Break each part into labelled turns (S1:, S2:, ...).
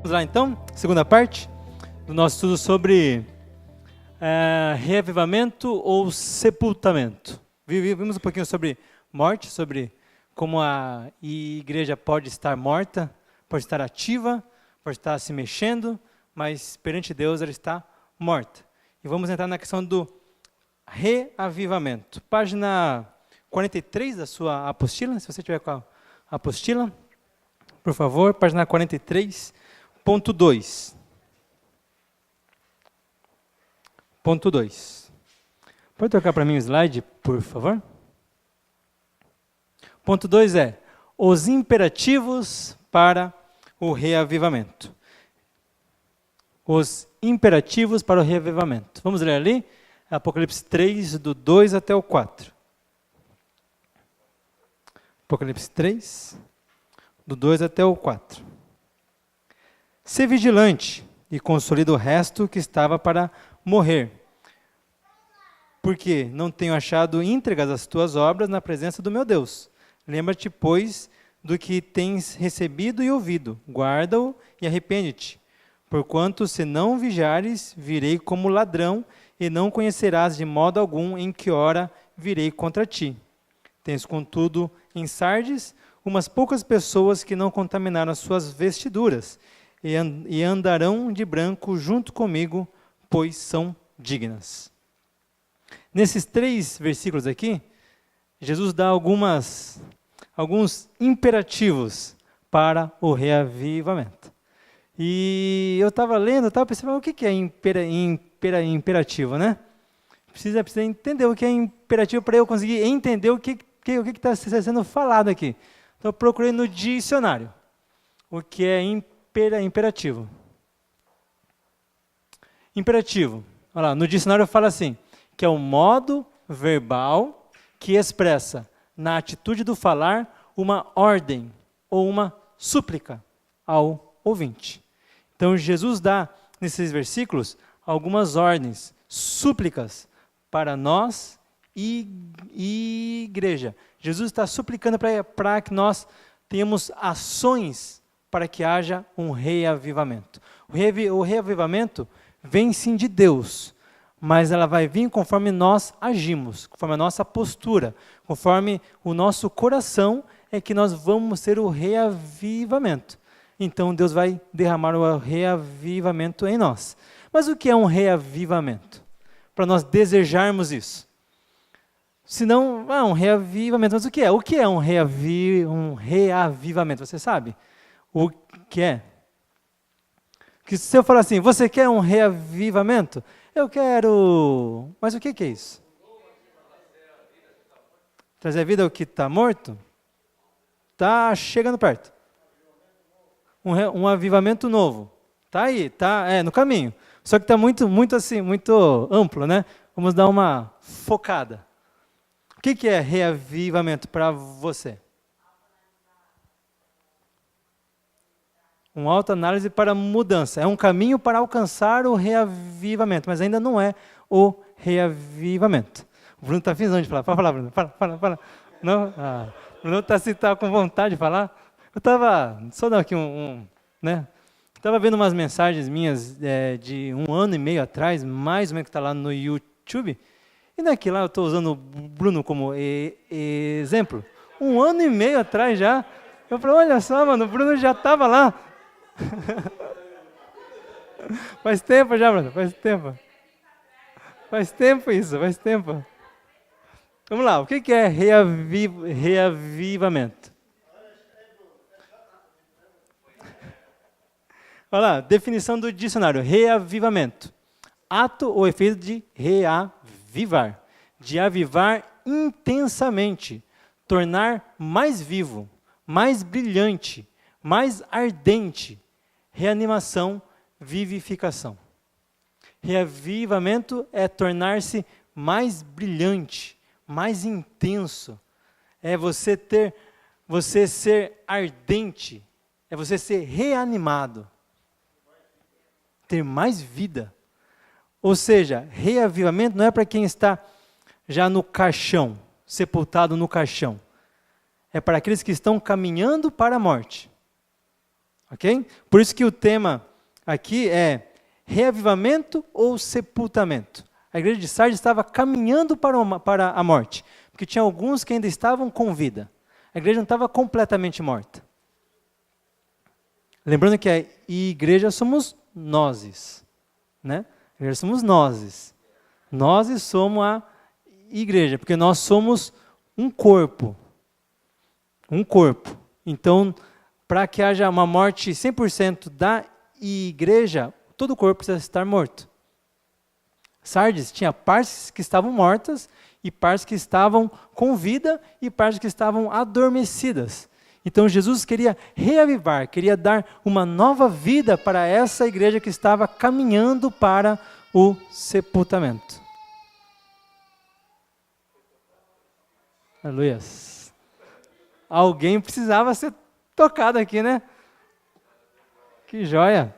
S1: Vamos lá então, segunda parte do nosso estudo sobre reavivamento ou sepultamento. Vimos um pouquinho sobre morte, sobre como a igreja pode estar morta, pode estar ativa, pode estar se mexendo, mas perante Deus ela está morta. E vamos entrar na questão do reavivamento. Página 43 da sua apostila, se você tiver com a apostila, por favor, página 43, ponto 2. Ponto 2. Pode trocar para mim o slide, por favor? Ponto 2 é os imperativos para o reavivamento. Os imperativos para o reavivamento. Vamos ler ali? Apocalipse 3, do 2 até o 4. Apocalipse 3, do 2 até o 4. Sê vigilante e consolida o resto que estava para morrer, porque não tenho achado íntegras as tuas obras na presença do meu Deus. Lembra-te, pois, do que tens recebido e ouvido, guarda-o e arrepende-te. Porquanto, se não vigiares, virei como ladrão, e não conhecerás de modo algum em que hora virei contra ti. Tens, contudo, em Sardes, umas poucas pessoas que não contaminaram as suas vestiduras, e andarão de branco junto comigo, pois são dignas. Nesses 3 versículos aqui, Jesus dá alguns imperativos para o reavivamento. E eu estava lendo, estava pensando, o que é imperativo, né? Precisa entender o que é imperativo para eu conseguir entender o que está sendo falado aqui. Então eu procurei no dicionário o que é imperativo. Imperativo, olha lá, no dicionário fala assim, que é um modo verbal que expressa na atitude do falar uma ordem ou uma súplica ao ouvinte. Então Jesus dá nesses versículos algumas ordens, súplicas para nós e igreja. Jesus está suplicando para que nós tenhamos ações para que haja um reavivamento. O reavivamento vem sim de Deus, mas ela vai vir conforme nós agimos, conforme a nossa postura, conforme o nosso coração é que nós vamos ter o reavivamento. Então Deus vai derramar o reavivamento em nós. Mas o que é um reavivamento? Para nós desejarmos isso. Se não, um reavivamento, mas o que é? O que é um reavivamento? Você sabe? O que é? Que se eu falar assim, você quer um reavivamento? Eu quero... Mas o que é isso? Trazer a vida ao que está morto? Está chegando perto. Um avivamento novo. Está aí, está no caminho. Só que está muito amplo, né? Vamos dar uma focada. O que é reavivamento para você? Uma autoanálise para mudança. É um caminho para alcançar o reavivamento, mas ainda não é o reavivamento. O Bruno está finzando de falar. Fala, Bruno. Fala. Não? O Bruno está com vontade de falar. Eu estava, só dar aqui né? Estava vendo umas mensagens minhas de 1 ano e meio atrás, mais ou menos que está lá no YouTube. E daqui lá eu estou usando o Bruno como exemplo. 1 ano e meio atrás já. Eu falei, olha só, mano, o Bruno já estava lá. Faz tempo já, Bruno, faz tempo. Faz tempo isso, faz tempo. Vamos lá, o que é reavivamento? Olha lá, definição do dicionário, reavivamento. Ato ou efeito de reavivar, de avivar intensamente, tornar mais vivo, mais brilhante, mais ardente, reanimação, vivificação. Reavivamento é tornar-se mais brilhante, mais intenso. É você ser ardente, é você ser reanimado. Ter mais vida. Ou seja, reavivamento não é para quem está já no caixão, sepultado no caixão. É para aqueles que estão caminhando para a morte. Ok? Por isso que o tema aqui é reavivamento ou sepultamento. A igreja de Sardes estava caminhando para a morte, porque tinha alguns que ainda estavam com vida. A igreja não estava completamente morta. Lembrando que a igreja somos nós, né? A igreja somos nós. Nós somos a igreja, porque nós somos um corpo. Um corpo. Então, para que haja uma morte 100% da igreja, todo o corpo precisa estar morto. Sardes tinha partes que estavam mortas, e partes que estavam com vida, e partes que estavam adormecidas. Então Jesus queria reavivar, queria dar uma nova vida para essa igreja que estava caminhando para o sepultamento. Aleluia. Alguém precisava ser tocado aqui, né? Que joia!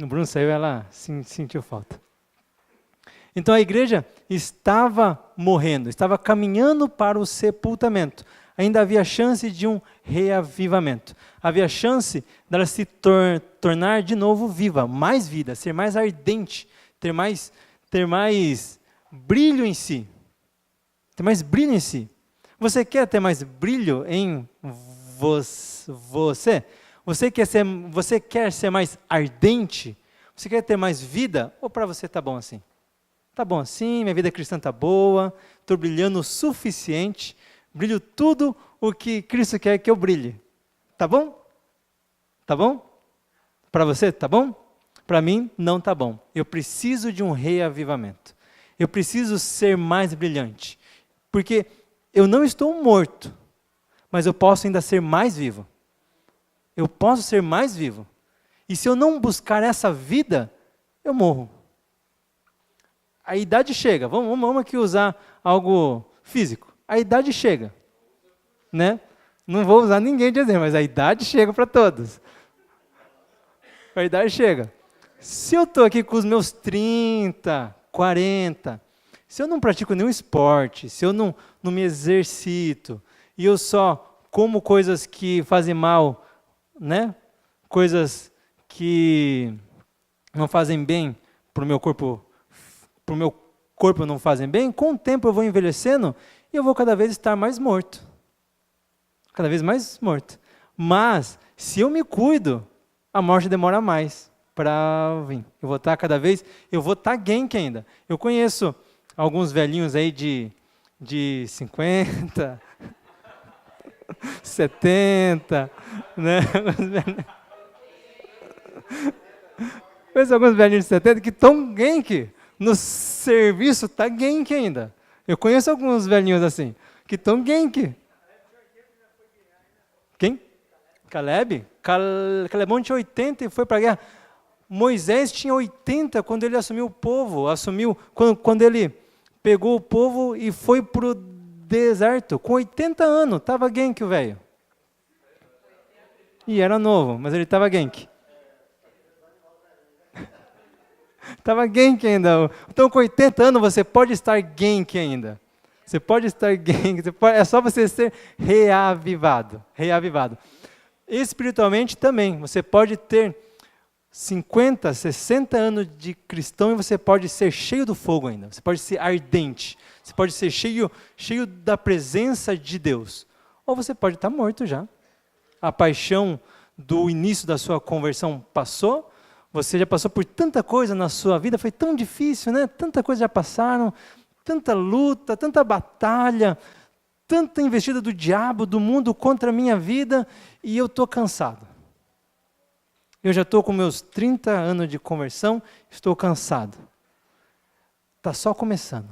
S1: O Bruno saiu, ela sentiu falta. Então a igreja estava morrendo, estava caminhando para o sepultamento. Ainda havia chance de um reavivamento. Havia chance dela se tornar de novo viva, mais vida, ser mais ardente, ter mais brilho em si. Ter mais brilho em si. Você quer ter mais brilho em você? Você quer ser mais ardente? Você quer ter mais vida? Ou para você está bom assim? Está bom assim, minha vida cristã está boa, estou brilhando o suficiente, brilho tudo o que Cristo quer que eu brilhe. Tá bom? Tá bom? Para você, tá bom? Para mim, não tá bom. Eu preciso de um reavivamento. Eu preciso ser mais brilhante. Porque eu não estou morto, mas eu posso ainda ser mais vivo. Eu posso ser mais vivo. E se eu não buscar essa vida, eu morro. A idade chega. Vamos aqui usar algo físico. A idade chega. Né? Não vou usar ninguém de exemplo, mas a idade chega para todos. A idade chega. Se eu estou aqui com os meus 30, 40, se eu não pratico nenhum esporte, se eu não me exercito, e eu só como coisas que fazem mal, né? Coisas que não fazem bem para o meu corpo não fazem bem, com o tempo eu vou envelhecendo e eu vou cada vez estar mais morto. Cada vez mais morto. Mas, se eu me cuido, a morte demora mais para vir. Eu vou estar genk ainda. Eu conheço alguns velhinhos aí de 50, 70, né? Conheço alguns velhinhos de 70 que estão genk. No serviço está genk ainda. Eu conheço alguns velhinhos assim, que estão genk. Quem? Caleb? Calebão tinha 80 e foi para a guerra. Moisés tinha 80 quando ele assumiu o povo. Quando ele pegou o povo e foi para o deserto. Com 80 anos, estava genk o velho. E era novo, mas ele estava genk. Estava genk ainda. Então, com 80 anos, você pode estar genk ainda. Você pode estar genk. É só você ser reavivado. Espiritualmente também. Você pode ter 50, 60 anos de cristão e você pode ser cheio do fogo ainda. Você pode ser ardente. Você pode ser cheio da presença de Deus. Ou você pode estar morto já. A paixão do início da sua conversão passou. Você já passou por tanta coisa na sua vida, foi tão difícil, né? Tanta coisa já passaram, tanta luta, tanta batalha, tanta investida do diabo, do mundo contra a minha vida, e eu estou cansado. Eu já estou com meus 30 anos de conversão, estou cansado. Está só começando.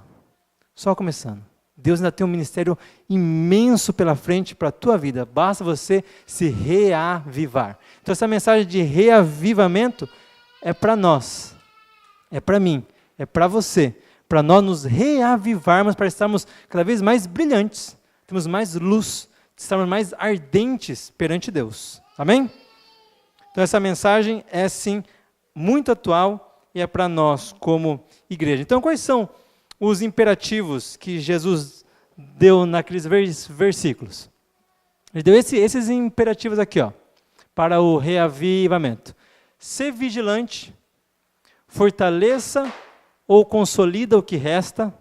S1: Só começando. Deus ainda tem um ministério imenso pela frente para a tua vida. Basta você se reavivar. Então essa mensagem de reavivamento é para nós, é para mim, é para você, para nós nos reavivarmos, para estarmos cada vez mais brilhantes, termos mais luz, estarmos mais ardentes perante Deus. Amém? Então essa mensagem é sim muito atual e é para nós como igreja. Então quais são os imperativos que Jesus deu naqueles versículos? Ele deu esses imperativos aqui, ó. para o reavivamento. Ser vigilante, fortaleça ou consolida o que resta,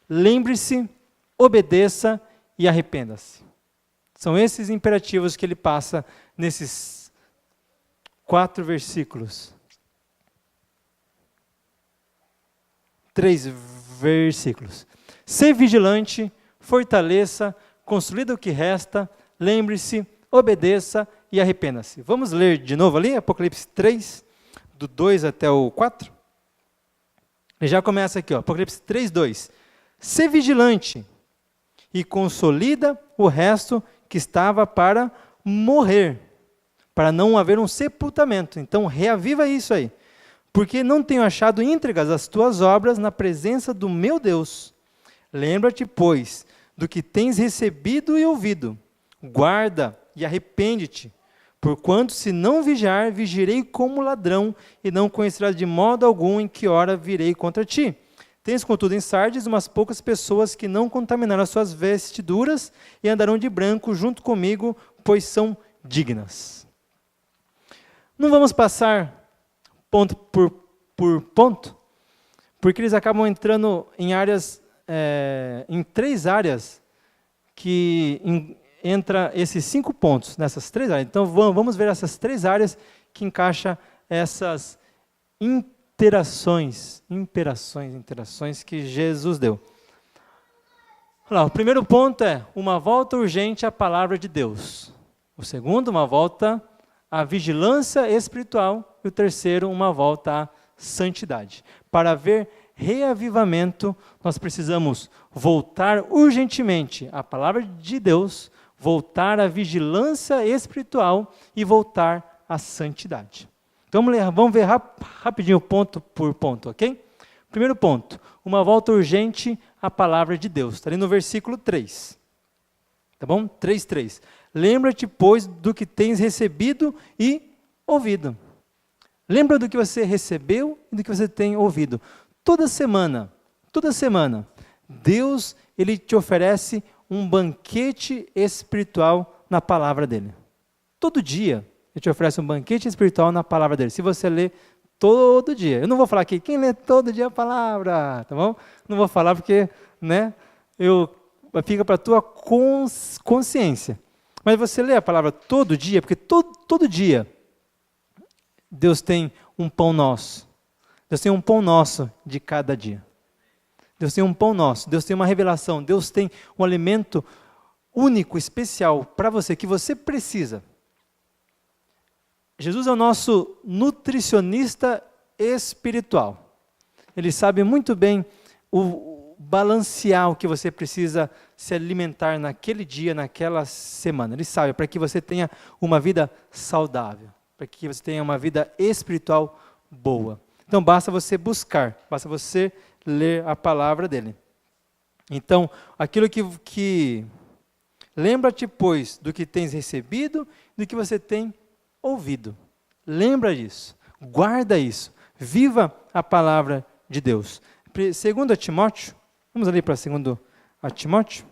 S1: lembre-se, obedeça e arrependa-se. São esses imperativos que ele passa nesses 4 versículos. 3 versículos. Ser vigilante, fortaleça, consolida o que resta, lembre-se, obedeça e arrependa-se. Vamos ler de novo ali, Apocalipse 3, do 2 até o 4? Ele já começa aqui, ó, Apocalipse 3, 2. Ser vigilante e consolida o resto que estava para morrer, para não haver um sepultamento. Então, reaviva isso aí. Porque não tenho achado íntegras as tuas obras na presença do meu Deus. Lembra-te, pois, do que tens recebido e ouvido. Guarda e arrepende-te. Porquanto, se não vigiar, vigirei como ladrão, e não conhecerás de modo algum em que hora virei contra ti. Tens, contudo, em Sardes umas poucas pessoas que não contaminaram as suas vestiduras e andarão de branco junto comigo, pois são dignas. Não vamos passar ponto por ponto, porque eles acabam entrando em áreas, em 3 áreas, que entra esses 5 pontos, nessas 3 áreas. Então, vamos ver essas 3 áreas que encaixam essas interações que Jesus deu. Olha lá, o primeiro ponto é uma volta urgente à palavra de Deus. O segundo, uma volta à vigilância espiritual. E o terceiro, uma volta à santidade. Para haver reavivamento, nós precisamos voltar urgentemente à palavra de Deus, voltar à vigilância espiritual e voltar à santidade. Então vamos ver rapidinho ponto por ponto, ok? Primeiro ponto, uma volta urgente à palavra de Deus. Está ali no versículo 3. Tá bom? 3:3. Lembra-te, pois, do que tens recebido e ouvido. Lembra do que você recebeu e do que você tem ouvido. Toda semana, Deus, Ele te oferece um banquete espiritual na palavra dEle. Todo dia, Ele te oferece um banquete espiritual na palavra dEle. Se você lê todo dia. Eu não vou falar aqui, quem lê todo dia a palavra, tá bom? Não vou falar porque, né, fica para a tua consciência. Mas você lê a palavra todo dia, porque todo dia, Deus tem um pão nosso. Deus tem um pão nosso de cada dia. Deus tem um pão nosso. Deus tem uma revelação. Deus tem um alimento único, especial para você, que você precisa. Jesus é o nosso nutricionista espiritual. Ele sabe muito bem balancear o que você precisa se alimentar naquele dia, naquela semana. Ele sabe, para que você tenha uma vida saudável, para que você tenha uma vida espiritual boa. Então, basta você buscar, basta você ler a palavra dele. Então, aquilo que lembra-te, pois, do que tens recebido, do que você tem ouvido. Lembra disso, guarda isso, viva a palavra de Deus. 2 Timóteo, vamos ali para 2 Timóteo.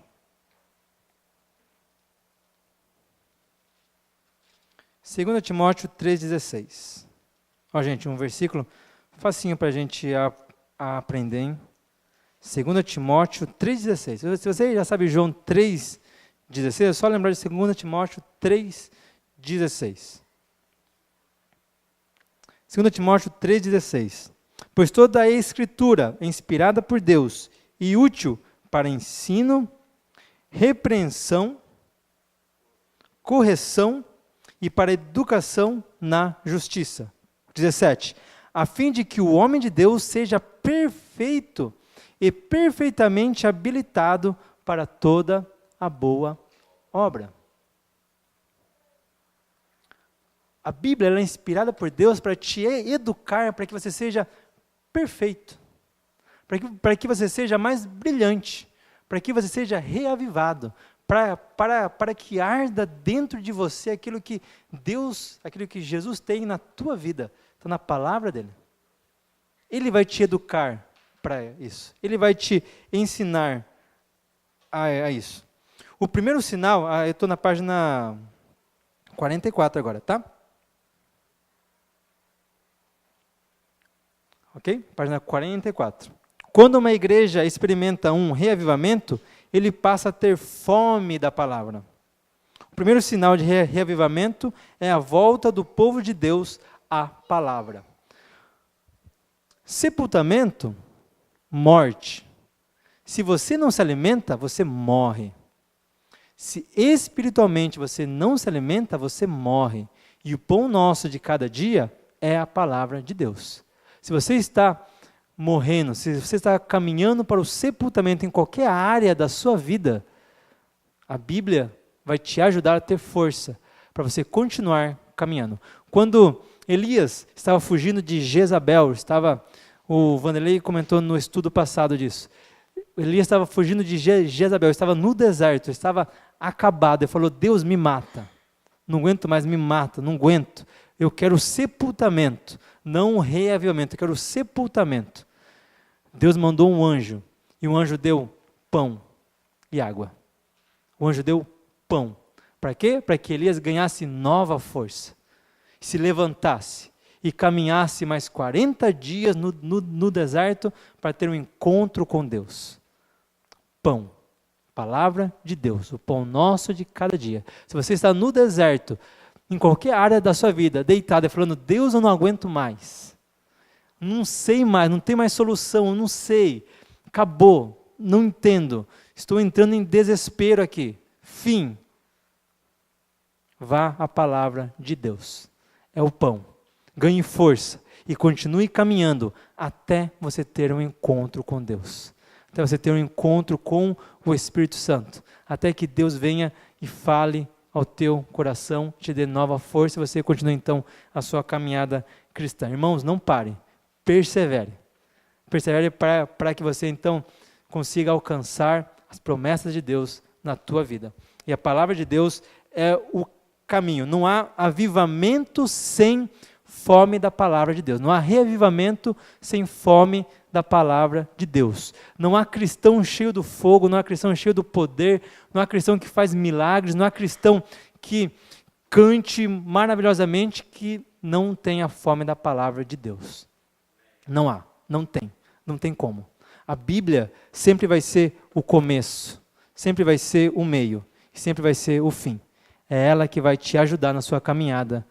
S1: 2 Timóteo 3,16. Ó, gente, um versículo facinho para a gente aprender, hein? 2 Timóteo 3,16. Se você já sabe João 3,16, é só lembrar de 2 Timóteo 3,16. 2 Timóteo 3,16. Pois toda a Escritura é inspirada por Deus e útil para ensino, repreensão, correção e para educação na justiça. 17. A fim de que o homem de Deus seja perfeito e perfeitamente habilitado para toda a boa obra. A Bíblia ela é inspirada por Deus para te educar, para que você seja perfeito, para que você seja mais brilhante, para que você seja reavivado, para que arda dentro de você aquilo que Deus, aquilo que Jesus tem na tua vida, está na palavra dele. Ele vai te educar para isso, ele vai te ensinar a isso. O primeiro sinal, eu estou na página 44 agora, tá? Ok? Página 44. Quando uma igreja experimenta um reavivamento, ele passa a ter fome da palavra. O primeiro sinal de reavivamento é a volta do povo de Deus à palavra. Sepultamento, morte. Se você não se alimenta, você morre. Se espiritualmente você não se alimenta, você morre. E o pão nosso de cada dia é a palavra de Deus. Se você está morrendo, se você está caminhando para o sepultamento em qualquer área da sua vida, a Bíblia vai te ajudar a ter força para você continuar caminhando. Quando Elias estava fugindo de Jezabel, o Vanderlei comentou no estudo passado disso, Elias estava fugindo de Jezabel, estava no deserto, estava acabado, ele falou, Deus me mata, não aguento mais, me mata, não aguento, eu quero sepultamento, não reavivamento, eu quero sepultamento. Deus mandou um anjo, e o anjo deu pão e água. O anjo deu pão. Para quê? Para que Elias ganhasse nova força, se levantasse e caminhasse mais 40 dias no deserto para ter um encontro com Deus. Pão, palavra de Deus, o pão nosso de cada dia. Se você está no deserto, em qualquer área da sua vida, deitado e falando, Deus, eu não aguento mais, não sei mais, não tem mais solução, eu não sei, acabou, não entendo, estou entrando em desespero aqui, fim. Vá à palavra de Deus, é o pão, ganhe força e continue caminhando até você ter um encontro com Deus, até você ter um encontro com o Espírito Santo, até que Deus venha e fale ao teu coração, te dê nova força e você continue então a sua caminhada cristã. Irmãos, não pare, persevere para que você então consiga alcançar as promessas de Deus na tua vida. E a palavra de Deus é o caminho. Não há avivamento sem fome da palavra de Deus. Não há reavivamento sem fome da palavra de Deus. Não há cristão cheio do fogo, não há cristão cheio do poder, não há cristão que faz milagres, não há cristão que cante maravilhosamente que não tenha fome da palavra de Deus. Não há, não tem como. A Bíblia sempre vai ser o começo, sempre vai ser o meio, sempre vai ser o fim. É ela que vai te ajudar na sua caminhada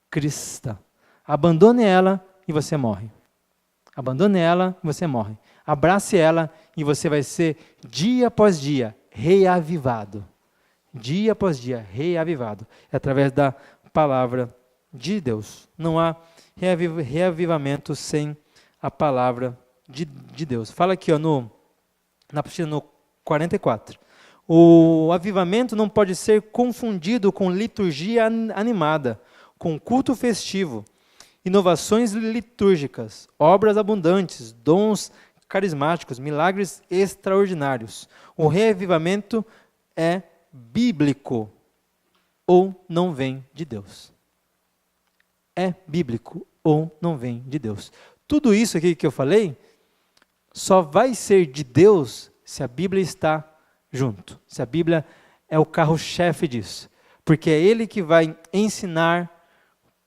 S1: cristã. Abandone ela e você morre. Abandone ela e você morre. Abrace ela e você vai ser, dia após dia, reavivado. Dia após dia, reavivado. É através da palavra de Deus. Não há reavivamento sem a palavra de Deus. Fala aqui, ó, na apostila no 44. O avivamento não pode ser confundido com liturgia animada, com culto festivo, inovações litúrgicas, obras abundantes, dons carismáticos, milagres extraordinários. O reavivamento é bíblico ou não vem de Deus. É bíblico ou não vem de Deus. Tudo isso aqui que eu falei só vai ser de Deus se a Bíblia está junto, se a Bíblia é o carro-chefe disso, porque é Ele que vai ensinar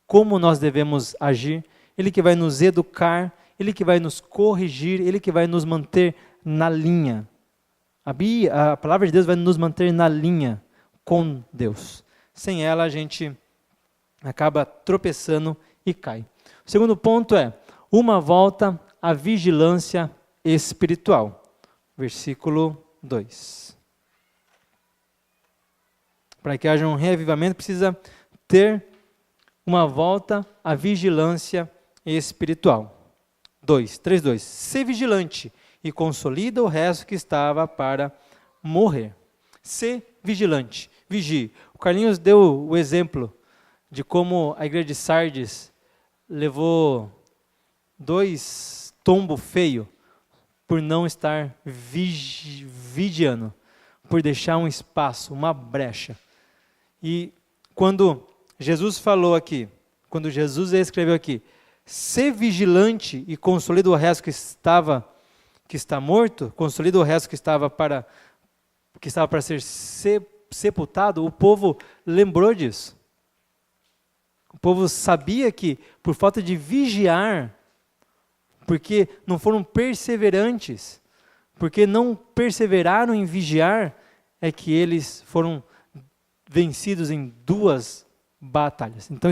S1: como nós devemos agir, Ele que vai nos educar, Ele que vai nos corrigir, Ele que vai nos manter na linha. A palavra de Deus vai nos manter na linha com Deus. Sem ela a gente acaba tropeçando e cai. O segundo ponto é uma volta à vigilância espiritual. Versículo 2. Para que haja um reavivamento, precisa ter uma volta à vigilância espiritual. 3:2. Ser vigilante e consolida o resto que estava para morrer. Ser vigilante, vigie. O Carlinhos deu o exemplo de como a igreja de Sardes levou 2 tombos feios por não estar vigiando, por deixar um espaço, uma brecha. E quando Jesus falou aqui, quando Jesus escreveu aqui, ser vigilante e consolida o resto que está morto, consolida o resto que estava para ser sepultado, o povo lembrou disso. O povo sabia que, por falta de vigiar, porque não foram perseverantes, porque não perseveraram em vigiar, é que eles foram vencidos em 2 batalhas. Então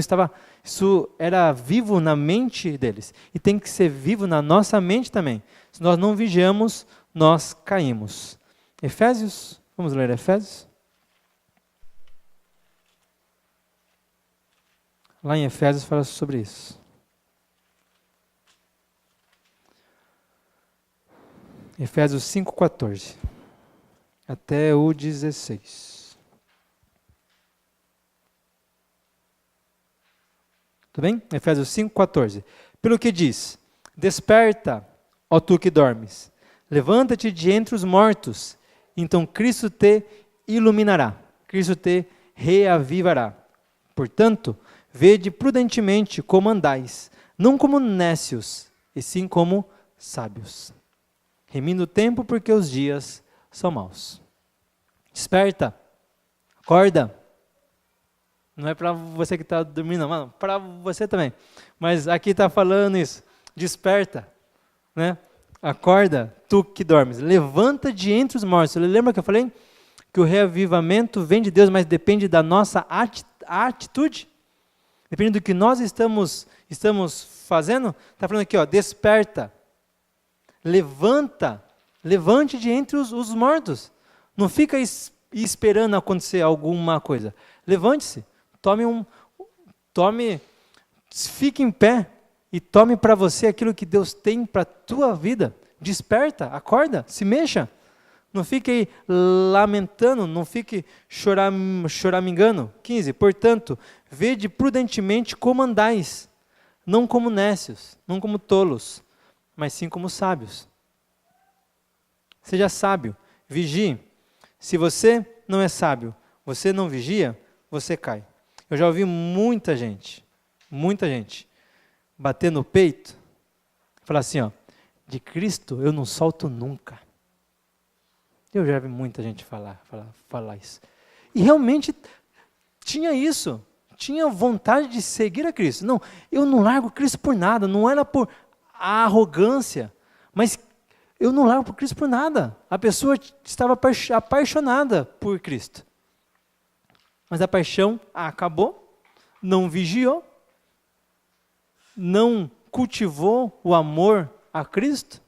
S1: isso era vivo na mente deles, e tem que ser vivo na nossa mente também. Se nós não vigiamos, nós caímos. Efésios, vamos ler Efésios? Lá em Efésios fala sobre isso. Efésios 5,14 até o 16. Tudo bem? Efésios 5,14. Pelo que diz: desperta, ó tu que dormes, levanta-te de entre os mortos, então Cristo te iluminará, Cristo te reavivará. Portanto, vede prudentemente como andais, não como nécios, e sim como sábios, remindo o tempo, porque os dias são maus. Desperta, acorda. Não é para você que está dormindo, não, para você também. Mas aqui está falando isso. Desperta, né? Acorda, tu que dormes. Levanta de entre os mortos. Lembra que eu falei que o reavivamento vem de Deus, mas depende da nossa atitude? Depende do que nós estamos fazendo? Está falando aqui, ó, desperta. Levante de entre os mortos. Não fica esperando acontecer alguma coisa. Levante-se, fique em pé e tome para você aquilo que Deus tem para a tua vida. Desperta, acorda, se mexa. Não fique aí lamentando, não fique choramingando. 15. Portanto, vede prudentemente como andais, não como nécios, não como tolos, mas sim como sábios. Seja sábio, vigie. Se você não é sábio, você não vigia, você cai. Eu já ouvi muita gente bater no peito, falar assim, ó, de Cristo eu não solto nunca. Eu já vi muita gente falar isso. E realmente tinha isso, tinha vontade de seguir a Cristo. Não, eu não largo Cristo por nada, não era por arrogância, mas eu não largo por Cristo por nada. A pessoa estava apaixonada por Cristo. Mas a paixão acabou, não vigiou, não cultivou o amor a Cristo,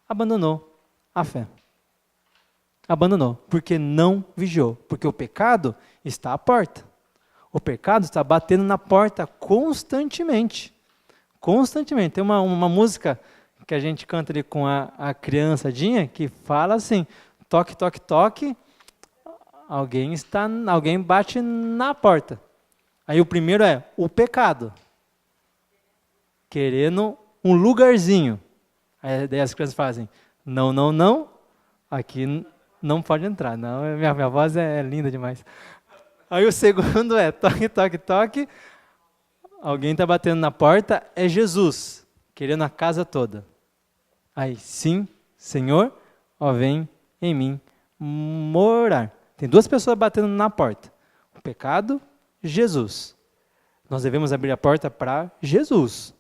S1: abandonou a fé. Abandonou, porque não vigiou, porque o pecado está à porta. O pecado está batendo na porta constantemente. Constantemente. Tem uma música que a gente canta ali com a criançadinha, que fala assim, toque, toque, toque, alguém bate na porta. Aí o primeiro é o pecado, querendo um lugarzinho. Aí daí as crianças fazem, não, não, não, aqui não pode entrar. Não, minha voz é linda demais. Aí o segundo é toque, toque, toque, alguém está batendo na porta, é Jesus, querendo a casa toda. Aí, sim, Senhor, ó, vem em mim morar. Tem 2 pessoas batendo na porta. O pecado, Jesus. Nós devemos abrir a porta para Jesus.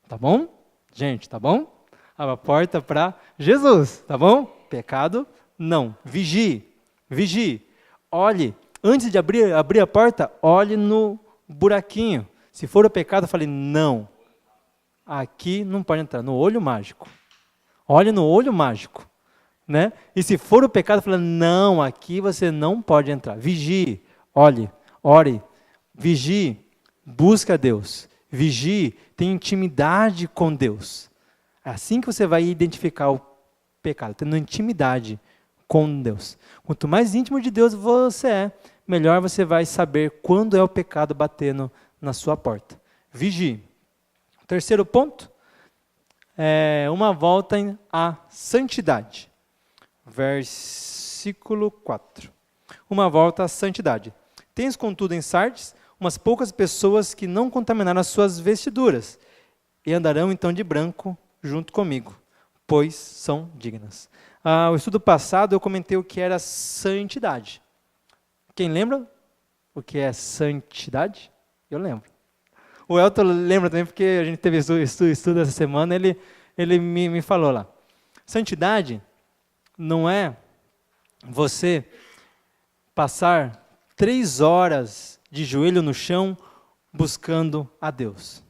S1: Tá bom? Gente, tá bom? Abra a porta para Jesus. Tá bom? Pecado, não. Vigie. Olhe. Antes de abrir a porta, olhe no buraquinho. Se for o pecado, fale, não. Aqui não pode entrar. No olho mágico. Olhe no olho mágico. Né? E se for o pecado, fala, não, aqui você não pode entrar. Vigie, olhe, ore, vigie, busca Deus, vigie, tenha intimidade com Deus. É assim que você vai identificar o pecado, tendo intimidade com Deus. Quanto mais íntimo de Deus você é, melhor você vai saber quando é o pecado batendo na sua porta. Vigie. O terceiro ponto é uma volta à santidade. Versículo 4. Uma volta à santidade. Tens, contudo, em Sardes, umas poucas pessoas que não contaminaram as suas vestiduras, e andarão então de branco junto comigo, pois são dignas. O estudo passado eu comentei o que era santidade. Quem lembra o que é santidade? Eu lembro. O Elton lembra também, porque a gente teve estudo essa semana, ele ele me falou lá. Santidade não é você passar 3 horas de joelho no chão buscando a Deus.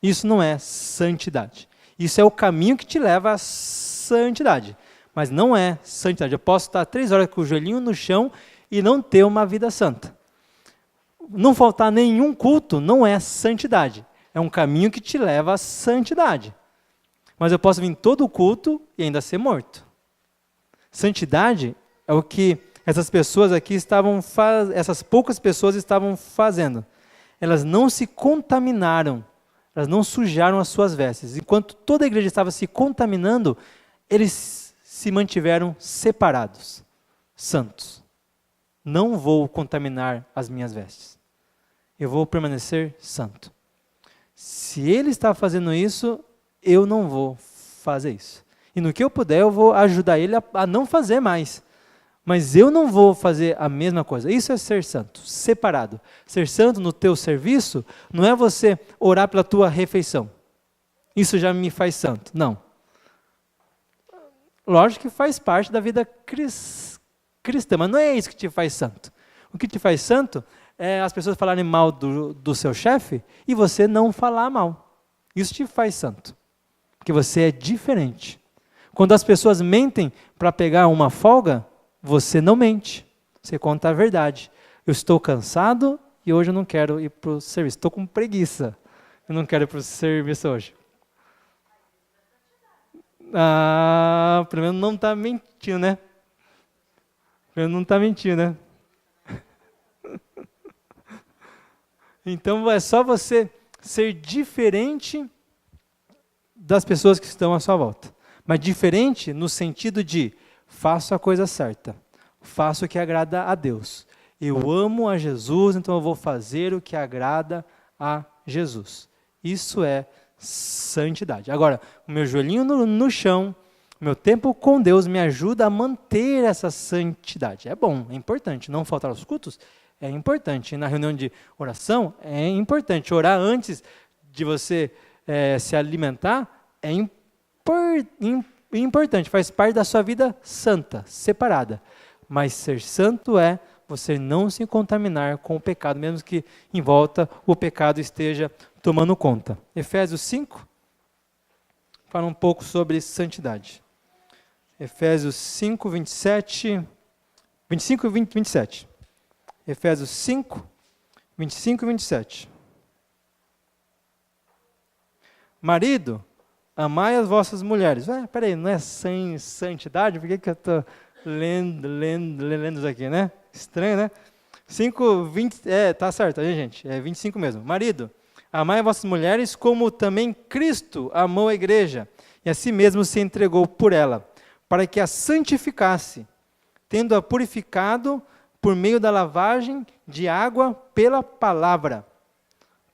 S1: Isso não é santidade. Isso é o caminho que te leva à santidade. Mas não é santidade. Eu posso estar 3 horas com o joelhinho no chão e não ter uma vida santa. Não faltar nenhum culto não é santidade. É um caminho que te leva à santidade. Mas eu posso vir todo o culto e ainda ser morto. Santidade é o que essas pessoas aqui essas poucas pessoas estavam fazendo. Elas não se contaminaram, elas não sujaram as suas vestes. Enquanto toda a igreja estava se contaminando, eles se mantiveram separados, santos. Não vou contaminar as minhas vestes. Eu vou permanecer santo. Se ele está fazendo isso, eu não vou fazer isso. E no que eu puder, eu vou ajudar ele a não fazer mais. Mas eu não vou fazer a mesma coisa. Isso é ser santo, separado. Ser santo no teu serviço não é você orar pela tua refeição. Isso já me faz santo. Não. Lógico que faz parte da vida cristã, mas não é isso que te faz santo. O que te faz santo é as pessoas falarem mal do seu chefe e você não falar mal. Isso te faz santo. Porque você é diferente. Quando as pessoas mentem para pegar uma folga, você não mente. Você conta a verdade. Eu estou cansado e hoje eu não quero ir para o serviço. Estou com preguiça. Eu não quero ir para o serviço hoje. Pelo menos não está mentindo, né? Pelo menos não está mentindo, né? Então é só você ser diferente das pessoas que estão à sua volta. Mas diferente no sentido de faço a coisa certa, faço o que agrada a Deus. Eu amo a Jesus, então eu vou fazer o que agrada a Jesus. Isso é santidade. Agora, o meu joelhinho no chão, o meu tempo com Deus me ajuda a manter essa santidade. É bom, é importante. Não faltar aos cultos é importante. Na reunião de oração é importante. Orar antes de você se alimentar é importante. Faz parte da sua vida santa, separada. Mas ser santo é você não se contaminar com o pecado, mesmo que em volta o pecado esteja tomando conta. Efésios 5 fala um pouco sobre santidade. Efésios 5, 25 e 27. Efésios 5, 25 e 27. Marido, amai as vossas mulheres. Peraí, não é sem santidade? Por que eu estou lendo isso aqui, né? Estranho, né? 5, 20, tá certo, gente, é 25 mesmo. Marido, amai as vossas mulheres como também Cristo amou a igreja e a si mesmo se entregou por ela, para que a santificasse, tendo-a purificado por meio da lavagem de água pela palavra,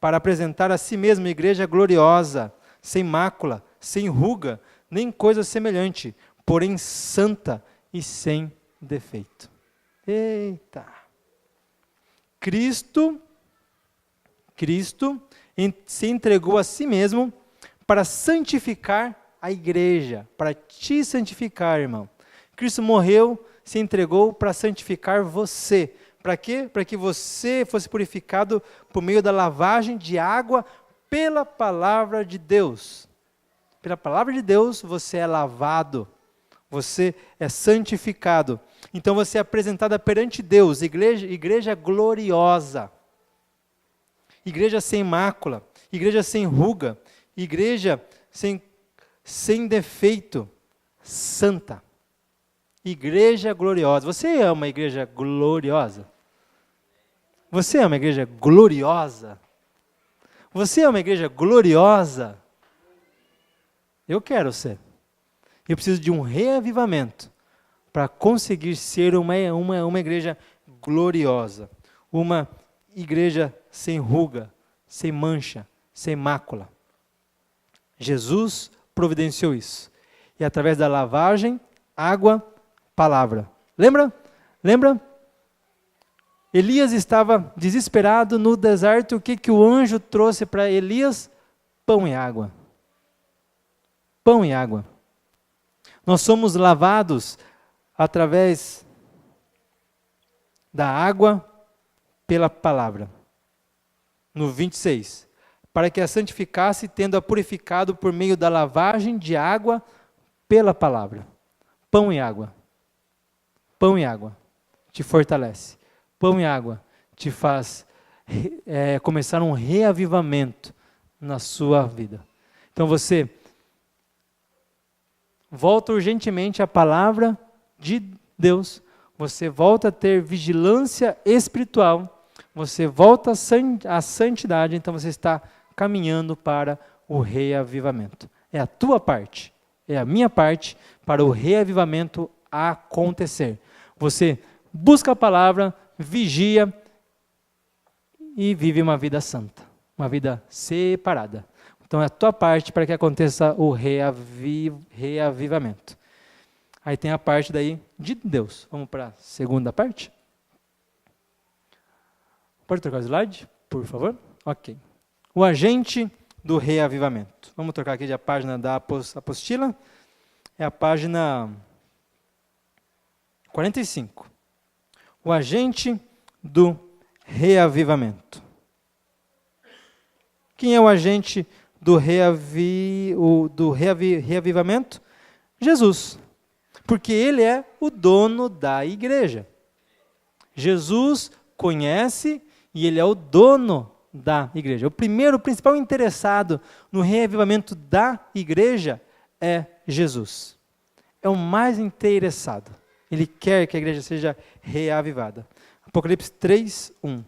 S1: para apresentar a si mesmo igreja gloriosa, sem mácula, sem ruga, nem coisa semelhante, porém santa e sem defeito. Eita! Cristo se entregou a si mesmo para santificar a igreja, para te santificar, irmão. Cristo morreu, se entregou para santificar você. Para quê? Para que você fosse purificado por meio da lavagem de água pela palavra de Deus. Pela palavra de Deus você é lavado, você é santificado. Então você é apresentada perante Deus, igreja gloriosa, igreja sem mácula, igreja sem ruga, igreja sem defeito, santa. Igreja gloriosa. Você é uma igreja gloriosa? Você é uma igreja gloriosa? Você é uma igreja gloriosa? Eu quero ser. Eu preciso de um reavivamento para conseguir ser uma igreja gloriosa. Uma igreja sem ruga, sem mancha, sem mácula. Jesus providenciou isso. E através da lavagem, água, palavra. Lembra? Elias estava desesperado no deserto. O que o anjo trouxe para Elias? Pão e água. pão e água. Nós somos lavados através da água pela palavra. No 26. Para que a santificasse, tendo-a purificado por meio da lavagem de água pela palavra. Pão e água. Pão e água te fortalece. Pão e água te faz começar um reavivamento na sua vida. Então você volta urgentemente à palavra de Deus, você volta a ter vigilância espiritual, você volta à santidade, então você está caminhando para o reavivamento. É a tua parte, é a minha parte para o reavivamento acontecer. Você busca a palavra, vigia e vive uma vida santa, uma vida separada. Então é a tua parte para que aconteça o reavivamento. Aí tem a parte daí de Deus. Vamos para a segunda parte? Pode trocar o slide, por favor? Ok. O agente do reavivamento. Vamos trocar aqui a página da apostila. É a página 45. O agente do reavivamento. Quem é o agente do reavivamento? Jesus. Porque ele é o dono da igreja. Jesus conhece e ele é o dono da igreja. O principal interessado no reavivamento da igreja é Jesus. É o mais interessado. Ele quer que a igreja seja reavivada. Apocalipse 3, 1.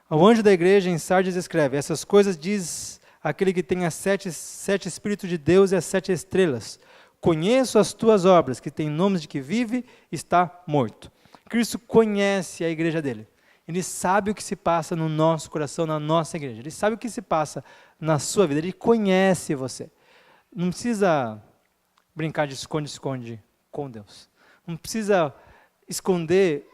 S1: Ao anjo da igreja em Sardes escreve: essas coisas diz aquele que tem as sete Espíritos de Deus e as 7 estrelas. Conheço as tuas obras, que tem nomes de que vive, está morto. Cristo conhece a igreja dele. Ele sabe o que se passa no nosso coração, na nossa igreja. Ele sabe o que se passa na sua vida. Ele conhece você. Não precisa brincar de esconde-esconde com Deus. Não precisa esconder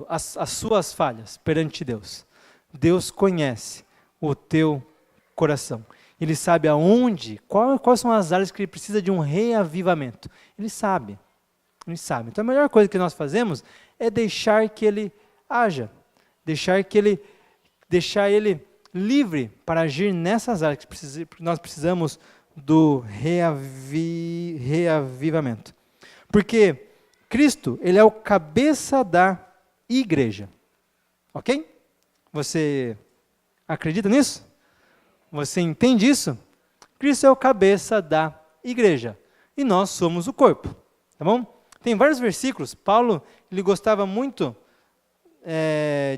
S1: as suas falhas perante Deus. Deus conhece o teu coração. Ele sabe aonde, quais são as áreas que ele precisa de um reavivamento. Ele sabe. Ele sabe. Então a melhor coisa que nós fazemos é deixar que ele haja. Deixar ele livre para agir nessas áreas que nós precisamos do reavivamento. Porque Cristo, ele é o cabeça da igreja. Ok? Você acredita nisso? Você entende isso? Cristo é o cabeça da igreja. E nós somos o corpo. Tá bom? Tem vários versículos. Paulo, ele gostava muito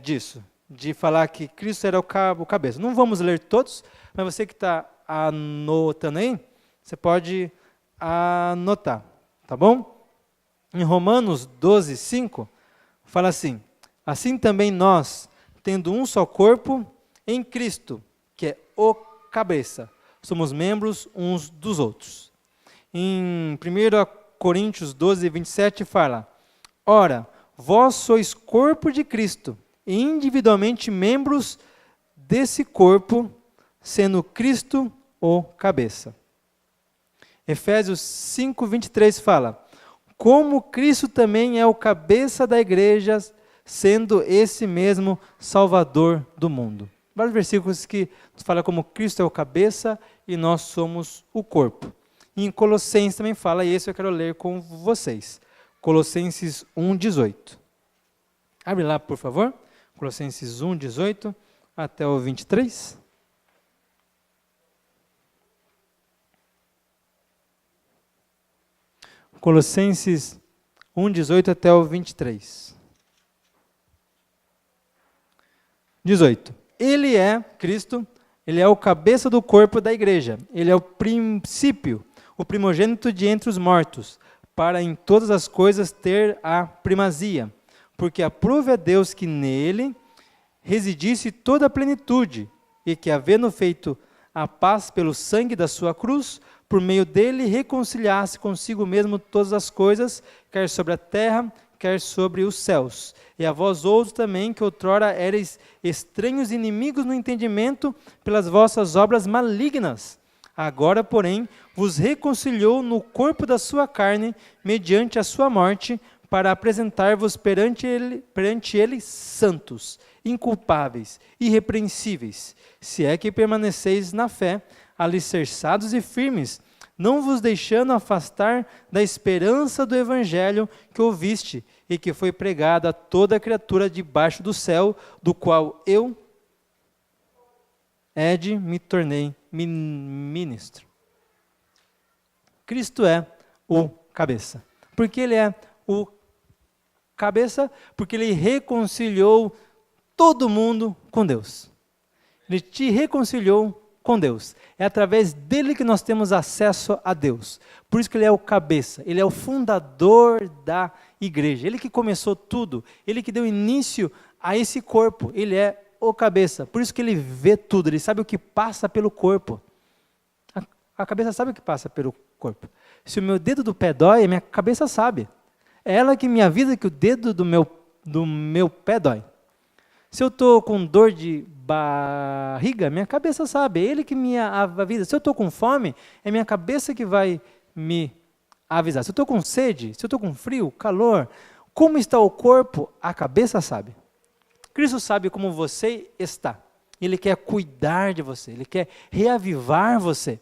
S1: disso. De falar que Cristo era o cabeça. Não vamos ler todos, mas você que está anotando aí, você pode anotar. Tá bom? Em Romanos 12, 5, fala assim: assim também nós, tendo um só corpo, em Cristo, que é o cabeça, somos membros uns dos outros. Em 1 Coríntios 12, 27 fala: ora, vós sois corpo de Cristo, e individualmente membros desse corpo, sendo Cristo o cabeça. Efésios 5, 23 fala: como Cristo também é o cabeça da igreja, sendo esse mesmo Salvador do mundo. Vários versículos que falam como Cristo é o cabeça e nós somos o corpo. E em Colossenses também fala, e esse eu quero ler com vocês. Colossenses 1, 18. Abre lá, por favor. Colossenses 1, 18 até o 23. Colossenses 1, 18 até o 23. 18. Ele é, Cristo, ele é o cabeça do corpo da igreja. Ele é o princípio, o primogênito de entre os mortos, para em todas as coisas ter a primazia. Porque aprove a Deus que nele residisse toda a plenitude, e que, havendo feito a paz pelo sangue da sua cruz, por meio dele reconciliasse consigo mesmo todas as coisas, quer sobre a terra, quer sobre os céus. E a vós outros também, que outrora erais estranhos e inimigos no entendimento pelas vossas obras malignas. Agora, porém, vos reconciliou no corpo da sua carne, mediante a sua morte, para apresentar-vos perante ele santos, inculpáveis, irrepreensíveis, se é que permaneceis na fé, alicerçados e firmes, não vos deixando afastar da esperança do evangelho que ouviste e que foi pregado a toda criatura debaixo do céu, do qual eu, Ed, me tornei ministro. Cristo é o cabeça. Por que ele é o cabeça? Porque ele reconciliou todo mundo com Deus. Ele te reconciliou com Deus. É através dele que nós temos acesso a Deus. Por isso que ele é o cabeça, ele é o fundador da igreja. Ele que começou tudo, ele que deu início a esse corpo, ele é o cabeça. Por isso que ele vê tudo, ele sabe o que passa pelo corpo. A cabeça sabe o que passa pelo corpo. Se o meu dedo do pé dói, a minha cabeça sabe. É ela que me avisa que o dedo do meu pé dói. Se eu estou com dor de barriga, minha cabeça sabe, é ele que me avisa. Se eu estou com fome, é minha cabeça que vai me avisar. Se eu estou com sede, se eu estou com frio, calor, como está o corpo, a cabeça sabe. Cristo sabe como você está. Ele quer cuidar de você, ele quer reavivar você.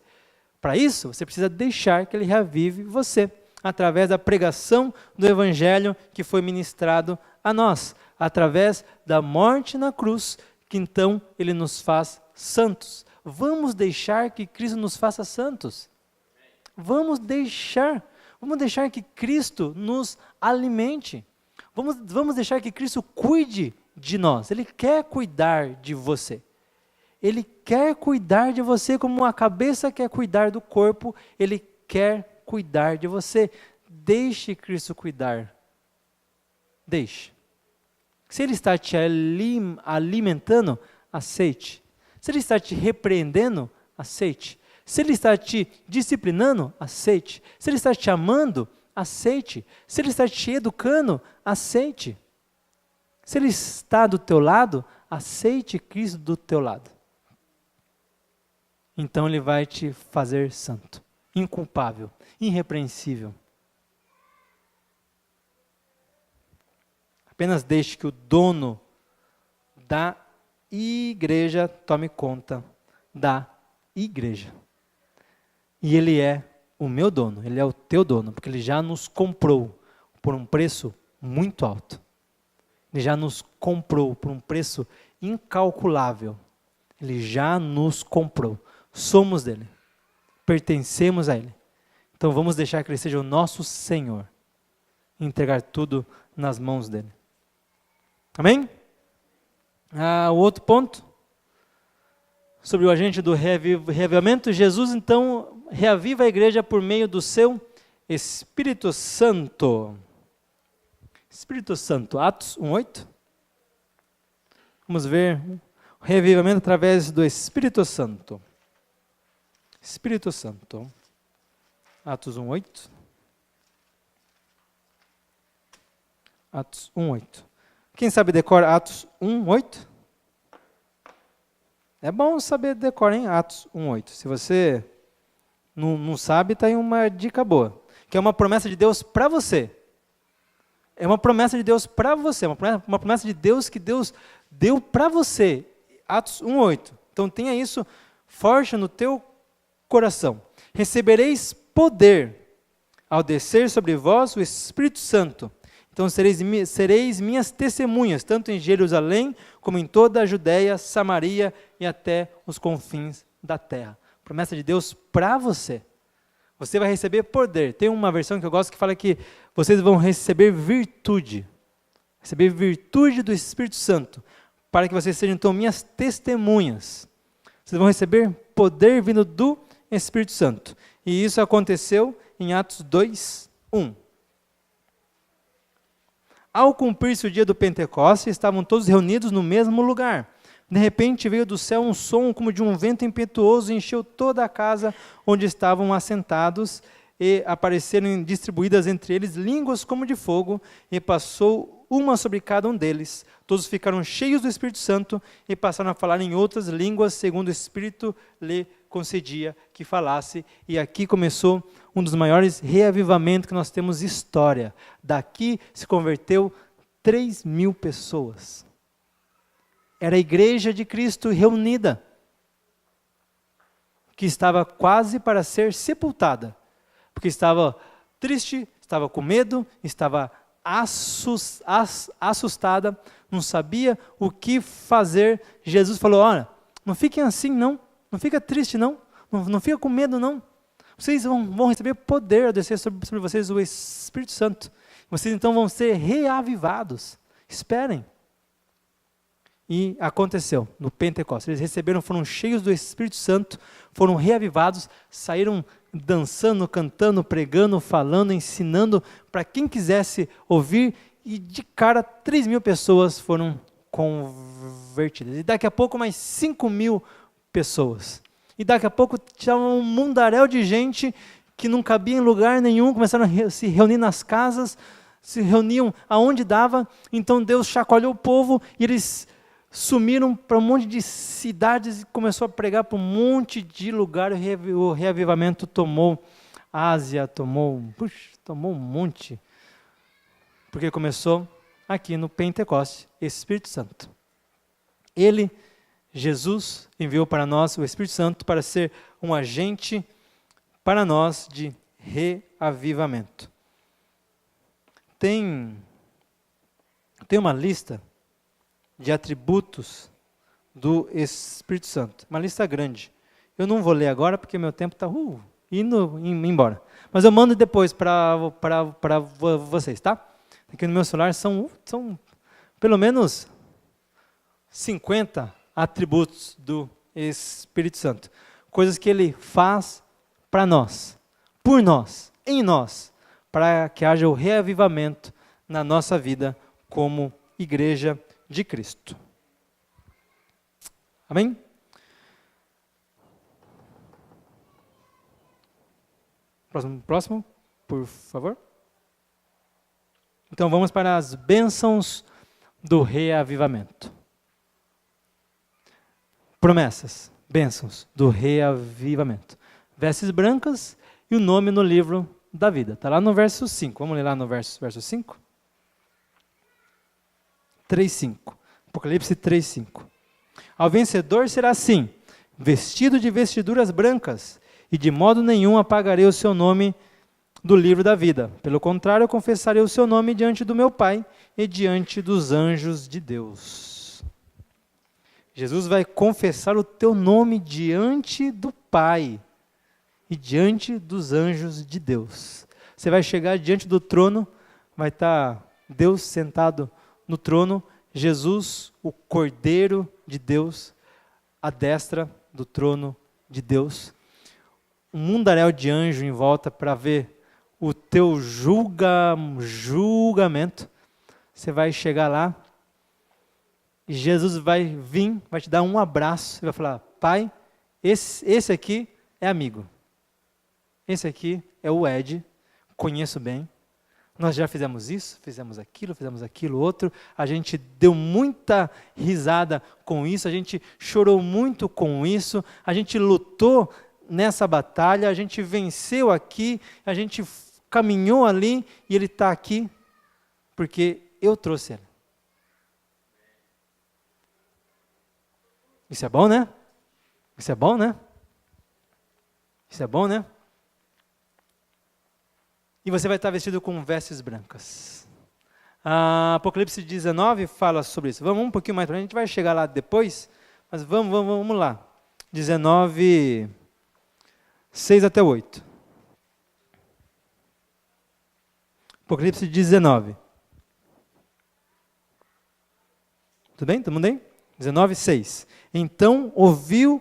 S1: Para isso, você precisa deixar que ele reavive você, através da pregação do evangelho que foi ministrado a nós, através da morte na cruz, que então ele nos faz santos. Vamos deixar que Cristo nos faça santos. Vamos deixar que Cristo nos alimente. Vamos deixar que Cristo cuide de nós. Ele quer cuidar de você. Ele quer cuidar de você como a cabeça quer cuidar do corpo. Ele quer cuidar de você. Deixe Cristo cuidar. Deixe. Se ele está te alimentando, aceite. Se ele está te repreendendo, aceite. Se ele está te disciplinando, aceite. Se ele está te amando, aceite. Se ele está te educando, aceite. Se ele está do teu lado, aceite Cristo do teu lado. Então ele vai te fazer santo, inculpável, irrepreensível. Apenas deixe que o dono da igreja tome conta da igreja. E ele é o meu dono, ele é o teu dono, porque ele já nos comprou por um preço muito alto. Ele já nos comprou por um preço incalculável. Ele já nos comprou. Somos dele. Pertencemos a ele. Então vamos deixar que ele seja o nosso Senhor. E entregar tudo nas mãos dele. Amém? O outro ponto. Sobre o agente do reavivamento. Jesus então reaviva a igreja por meio do seu Espírito Santo. Espírito Santo, Atos 1:8. Vamos ver o reavivamento através do Espírito Santo. Espírito Santo, Atos 1:8. Atos 1:8. Quem sabe decora Atos 1:8? É bom saber decora, hein? Atos 1:8. Se você não sabe, está aí uma dica boa. Que é uma promessa de Deus para você. É uma promessa de Deus para você, uma promessa de Deus que Deus deu para você. Atos 1:8. Então tenha isso forte no teu coração. Recebereis poder ao descer sobre vós o Espírito Santo. Então sereis minhas testemunhas, tanto em Jerusalém, como em toda a Judéia, Samaria e até os confins da terra. Promessa de Deus para você. Você vai receber poder. Tem uma versão que eu gosto que fala que vocês vão receber virtude. Receber virtude do Espírito Santo. Para que vocês sejam então minhas testemunhas. Vocês vão receber poder vindo do Espírito Santo. E isso aconteceu em Atos 2:1. Ao cumprir-se o dia do Pentecostes, estavam todos reunidos no mesmo lugar. De repente veio do céu um som como de um vento impetuoso e encheu toda a casa onde estavam assentados, e apareceram distribuídas entre eles línguas como de fogo, e passou uma sobre cada um deles. Todos ficaram cheios do Espírito Santo e passaram a falar em outras línguas, segundo o Espírito lhe concedia que falasse. E aqui começou um dos maiores reavivamentos que nós temos história. Daqui se converteu 3.000 pessoas. Era a igreja de Cristo reunida, que estava quase para ser sepultada, porque estava triste, estava com medo, estava assustada, não sabia o que fazer. Jesus falou: olha, não fiquem assim não fica triste não fica com medo não. Vocês vão receber poder a descer sobre vocês o Espírito Santo. Vocês então vão ser reavivados. Esperem. E aconteceu no Pentecostes. Eles receberam, foram cheios do Espírito Santo, foram reavivados, saíram dançando, cantando, pregando, falando, ensinando para quem quisesse ouvir. E de cara 3.000 pessoas foram convertidas. E daqui a pouco mais 5.000 pessoas. E daqui a pouco tinha um mundaréu de gente que não cabia em lugar nenhum, começaram a se reunir nas casas, se reuniam aonde dava. Então Deus chacoalhou o povo e eles sumiram para um monte de cidades e começou a pregar para um monte de lugar. O reavivamento tomou Ásia, tomou um monte. Porque começou aqui no Pentecostes, Espírito Santo. Jesus, enviou para nós o Espírito Santo para ser um agente para nós de reavivamento. Tem uma lista de atributos do Espírito Santo, uma lista grande. Eu não vou ler agora porque meu tempo está indo embora. Mas eu mando depois para vocês, tá? Aqui no meu celular são pelo menos 50 atributos do Espírito Santo. Coisas que ele faz para nós, por nós, em nós, para que haja o reavivamento na nossa vida como igreja de Cristo. Amém? Próximo, por favor. Então vamos para as bênçãos do reavivamento. Promessas, bênçãos do reavivamento. Vestes brancas e o nome no livro da vida. Está lá no verso 5. Vamos ler lá no verso 5? 3:5. Apocalipse 3:5. Ao vencedor será assim, vestido de vestiduras brancas, e de modo nenhum apagarei o seu nome do livro da vida. Pelo contrário, eu confessarei o seu nome diante do meu Pai e diante dos anjos de Deus. Jesus vai confessar o teu nome diante do Pai e diante dos anjos de Deus. Você vai chegar diante do trono, vai estar Deus sentado no trono, Jesus, o Cordeiro de Deus, à destra do trono de Deus. Um mundaréu de anjo em volta para ver o teu julgamento. Você vai chegar lá, e Jesus vai vir, vai te dar um abraço, e vai falar: Pai, esse aqui é amigo. Esse aqui é o Ed, conheço bem. Nós já fizemos isso, fizemos aquilo outro. A gente deu muita risada com isso, a gente chorou muito com isso, a gente lutou nessa batalha, a gente venceu aqui, a gente caminhou ali e ele está aqui porque eu trouxe ele. Isso é bom, né? Isso é bom, né? Isso é bom, né? E você vai estar vestido com vestes brancas. Apocalipse 19 fala sobre isso. Vamos um pouquinho mais para frente, a gente vai chegar lá depois, mas vamos lá. 19, 6 até 8. Apocalipse 19. Tudo bem? Todo mundo bem? 19, 6. Então ouviu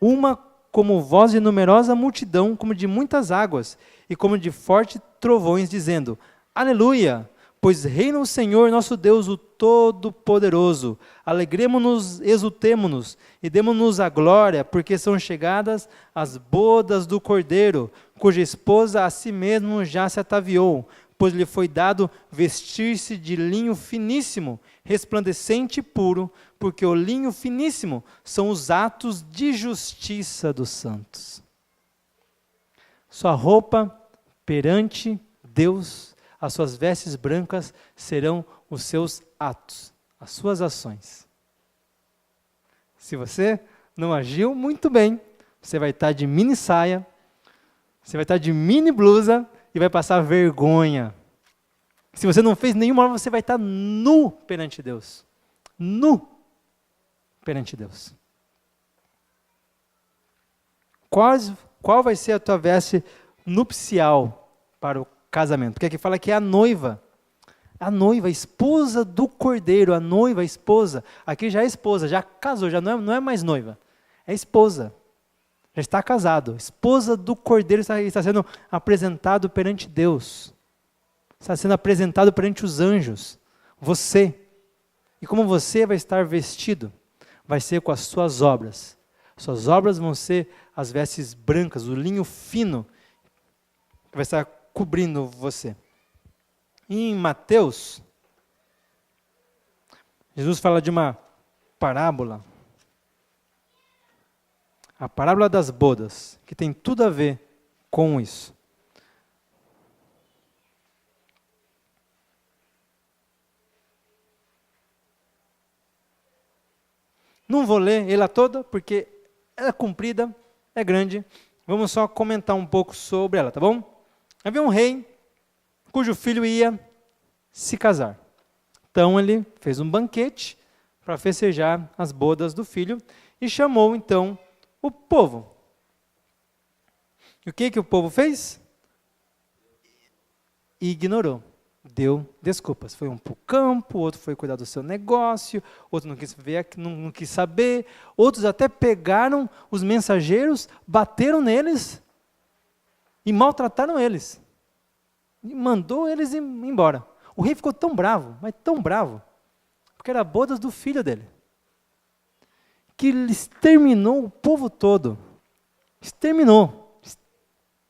S1: uma como voz de numerosa multidão, como de muitas águas, e como de fortes trovões, dizendo: Aleluia! Pois reina o Senhor nosso Deus, o Todo-Poderoso. Alegremo-nos, exultemo-nos e demo-nos a glória, porque são chegadas as bodas do Cordeiro, cuja esposa a si mesmo já se ataviou, pois lhe foi dado vestir-se de linho finíssimo, resplandecente e puro, porque o linho finíssimo são os atos de justiça dos santos. Sua roupa perante Deus, as suas vestes brancas serão os seus atos, as suas ações. Se você não agiu muito bem, você vai estar de mini saia, você vai estar de mini blusa e vai passar vergonha. Se você não fez nenhuma obra, você vai estar nu perante Deus. Nu perante Deus. Qual vai ser a tua veste nupcial para o casamento? Porque aqui fala que é a noiva, a esposa do Cordeiro, a noiva, a esposa. Aqui já é esposa, já casou, já não é mais noiva, é esposa. Já está casado, esposa do Cordeiro está sendo apresentado perante Deus. Está sendo apresentado perante os anjos. Você. E como você vai estar vestido? Vai ser com as suas obras. Suas obras vão ser as vestes brancas, o linho fino, que vai estar cobrindo você. E em Mateus, Jesus fala de uma parábola. A parábola das bodas, que tem tudo a ver com isso. Não vou ler ela toda, porque ela é comprida, é grande. Vamos só comentar um pouco sobre ela, tá bom? Havia um rei, cujo filho ia se casar. Então ele fez um banquete para festejar as bodas do filho e chamou então o povo. E o que o povo fez? Ignorou. Deu desculpas. Foi um para o campo, outro foi cuidar do seu negócio, outro não quis ver, não quis saber, outros até pegaram os mensageiros, bateram neles e maltrataram eles. E mandou eles ir embora. O rei ficou tão bravo, mas tão bravo, porque era bodas do filho dele, que ele exterminou o povo todo. Exterminou.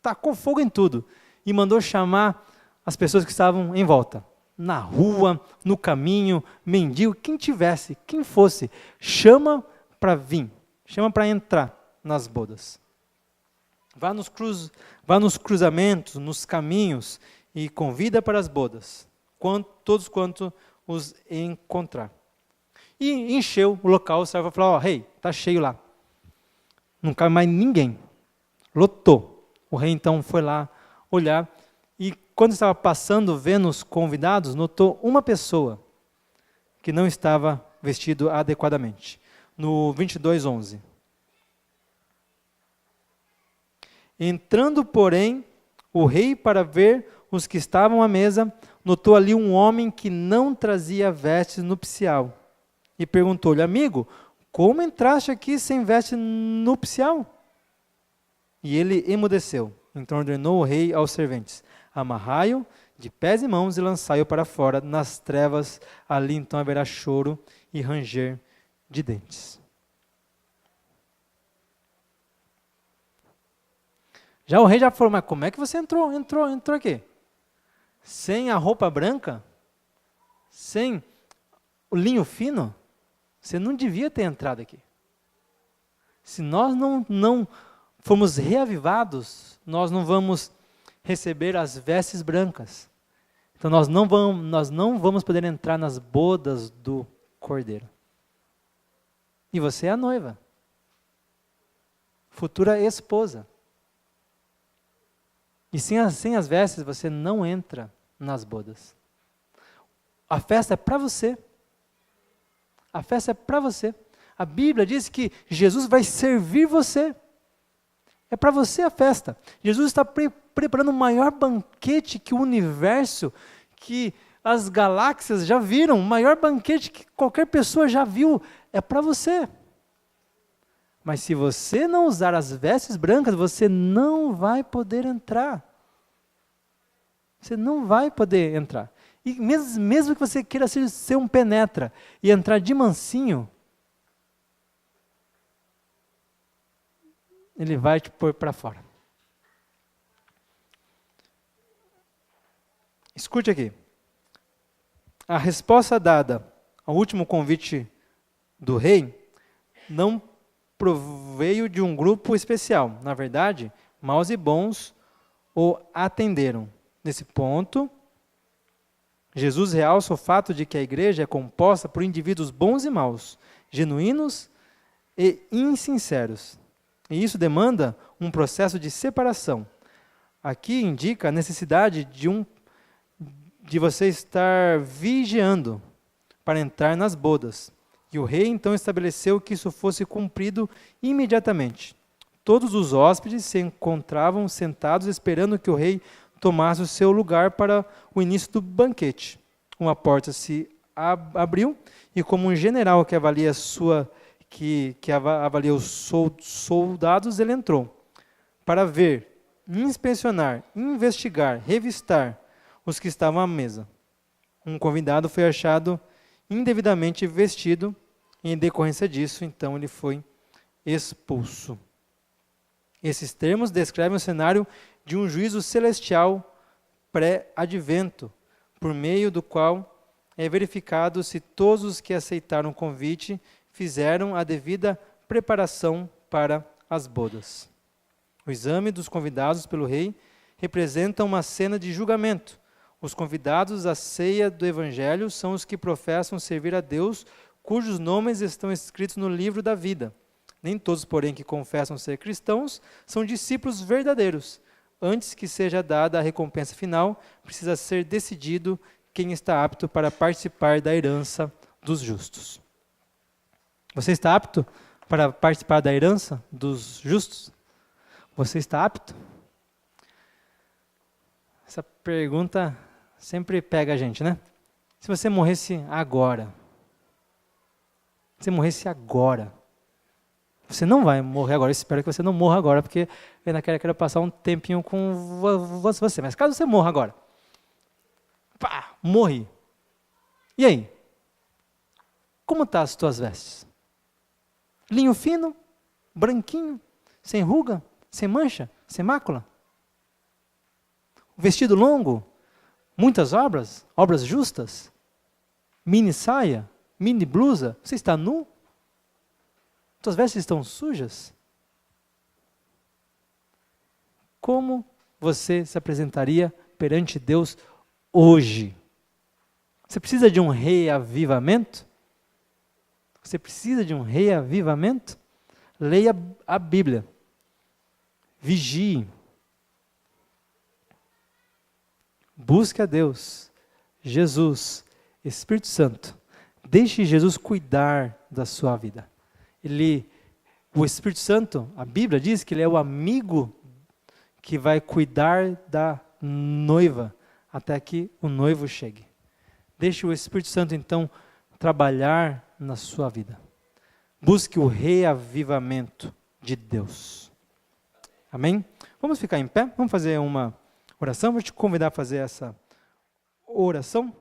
S1: Tacou fogo em tudo. E mandou chamar as pessoas que estavam em volta. Na rua, no caminho, mendigo, quem tivesse, quem fosse. Chama para vir. Chama para entrar nas bodas. Vá nos cruzamentos, nos caminhos e convida para as bodas. Todos quanto os encontrar. E encheu o local, o servo falou, rei, está cheio lá. Não cabe mais ninguém. Lotou. O rei então foi lá olhar e quando estava passando, vendo os convidados, notou uma pessoa que não estava vestido adequadamente. No 22:11. Entrando, porém, o rei para ver os que estavam à mesa, notou ali um homem que não trazia vestes nupcial. E perguntou-lhe, amigo, como entraste aqui sem veste nupcial? E ele emudeceu. Então ordenou o rei aos serventes, amarrai-o de pés e mãos e lançai-o para fora, nas trevas, ali então haverá choro e ranger de dentes. Já o rei já falou, mas como é que você entrou aqui? Sem a roupa branca? Sem o linho fino? Você não devia ter entrado aqui. Se nós não formos reavivados, nós não vamos receber as vestes brancas. Então nós não vamos poder entrar nas bodas do Cordeiro. E você é a noiva. Futura esposa. E sem as vestes você não entra nas bodas. A festa é para você. A festa é para você. A Bíblia diz que Jesus vai servir você. É para você a festa. Jesus está preparando o maior banquete que o universo, que as galáxias já viram, o maior banquete que qualquer pessoa já viu, é para você. Mas se você não usar as vestes brancas, você não vai poder entrar. Você não vai poder entrar. E mesmo que você queira ser um penetra e entrar de mansinho, ele vai te pôr para fora. Escute aqui. A resposta dada ao último convite do rei não proveio de um grupo especial. Na verdade, maus e bons o atenderam. Nesse ponto, Jesus realça o fato de que a igreja é composta por indivíduos bons e maus, genuínos e insinceros. E isso demanda um processo de separação. Aqui indica a necessidade de você estar vigiando para entrar nas bodas. E o rei então estabeleceu que isso fosse cumprido imediatamente. Todos os hóspedes se encontravam sentados esperando que o rei tomasse o seu lugar para o início do banquete. Uma porta se abriu e, como um general que avalia avalia os soldados, ele entrou para ver, inspecionar, investigar, revistar os que estavam à mesa. Um convidado foi achado indevidamente vestido e, em decorrência disso, então ele foi expulso. Esses termos descrevem o cenário de um juízo celestial pré-advento, por meio do qual é verificado se todos os que aceitaram o convite fizeram a devida preparação para as bodas. O exame dos convidados pelo rei representa uma cena de julgamento. Os convidados à ceia do Evangelho são os que professam servir a Deus, cujos nomes estão escritos no livro da vida. Nem todos, porém, que confessam ser cristãos são discípulos verdadeiros. Antes que seja dada a recompensa final, precisa ser decidido quem está apto para participar da herança dos justos. Você está apto para participar da herança dos justos? Você está apto? Essa pergunta sempre pega a gente, né? Se você morresse agora, você não vai morrer agora, eu espero que você não morra agora, porque eu ainda quero passar um tempinho com você. Mas caso você morra agora, morri. E aí? Como estão as tuas vestes? Linho fino? Branquinho? Sem ruga? Sem mancha? Sem mácula? Vestido longo? Muitas obras? Obras justas? Mini saia? Mini blusa? Você está nu? Suas vestes estão sujas? Como você se apresentaria perante Deus hoje? Você precisa de um reavivamento? Você precisa de um reavivamento? Leia a Bíblia. Vigie. Busque a Deus, Jesus, Espírito Santo. Deixe Jesus cuidar da sua vida. O Espírito Santo, a Bíblia diz que ele é o amigo que vai cuidar da noiva até que o noivo chegue. Deixe o Espírito Santo, então, trabalhar na sua vida. Busque o reavivamento de Deus. Amém? Vamos ficar em pé? Vamos fazer uma oração? Vou te convidar a fazer essa oração.